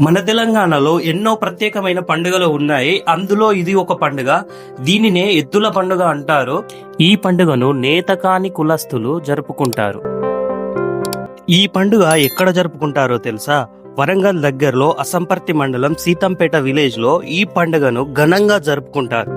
మన తెలంగాణలో ఎన్నో ప్రత్యేకమైన పండుగలు ఉన్నాయి. అందులో ఇది ఒక పండుగ. దీనినే ఎద్దుల పండుగ అంటారు. ఈ పండుగను నేతకాని కులస్తులు జరుపుకుంటారు. ఈ పండుగ ఎక్కడ జరుపుకుంటారో తెలుసా? వరంగల్ దగ్గరలో అసంపర్తి మండలం సీతంపేట విలేజ్ లో ఈ పండుగను ఘనంగా జరుపుకుంటారు.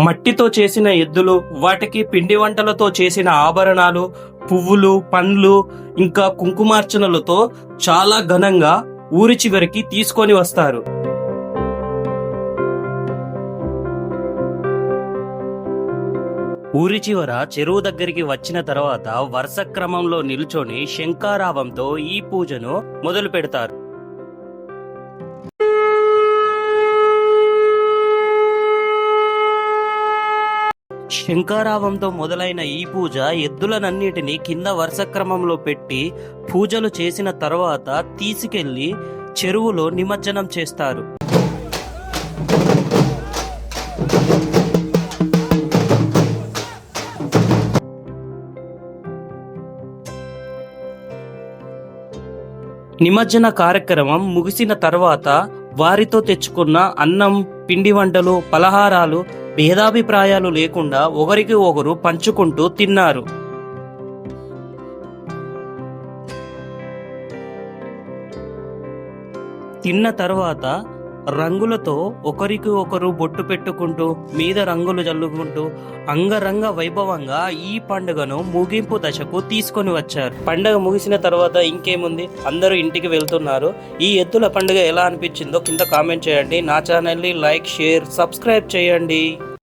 మట్టితో చేసిన ఎద్దులు, వాటికి పిండి వంటలతో చేసిన ఆభరణాలు, పువ్వులు, పండ్లు, ఇంకా కుంకుమార్చనలతో చాలా ఘనంగా ఊరి చివరికి తీసుకొని వస్తారు. ఊరి చివర చెరువు దగ్గరికి వచ్చిన తర్వాత వరుస క్రమంలో నిల్చొని శంఖారావంతో ఈ పూజను మొదలు పెడతారు. శంఖారావంతో మొదలైన ఈ పూజ ఎద్దులనన్నిటినీ కింద వరుస క్రమంలో పెట్టి పూజలు చేసిన తర్వాత తీసుకెళ్లి చెరువులో నిమజ్జనం చేస్తారు. నిమజ్జన కార్యక్రమం ముగిసిన తర్వాత వారితో తెచ్చుకున్న అన్నం, పిండి వంటలు, పలహారాలు భేదాభిప్రాయాలు లేకుండా ఒకరికి ఒకరు పంచుకుంటూ తిన్నారు. తిన్న తర్వాత రంగులతో ఒకరికి ఒకరు బొట్టు పెట్టుకుంటూ మీద రంగులు జల్లుకుంటూ అంగరంగ వైభవంగా ఈ పండుగను ముగింపు దశకు తీసుకొని వచ్చారు. పండుగ ముగిసిన తర్వాత ఇంకేముంది, అందరూ ఇంటికి వెళ్తున్నారు. ఈ ఎద్దుల పండుగ ఎలా అనిపించిందో కింద కామెంట్ చేయండి. నా ఛానల్ని లైక్, షేర్, సబ్స్క్రైబ్ చేయండి.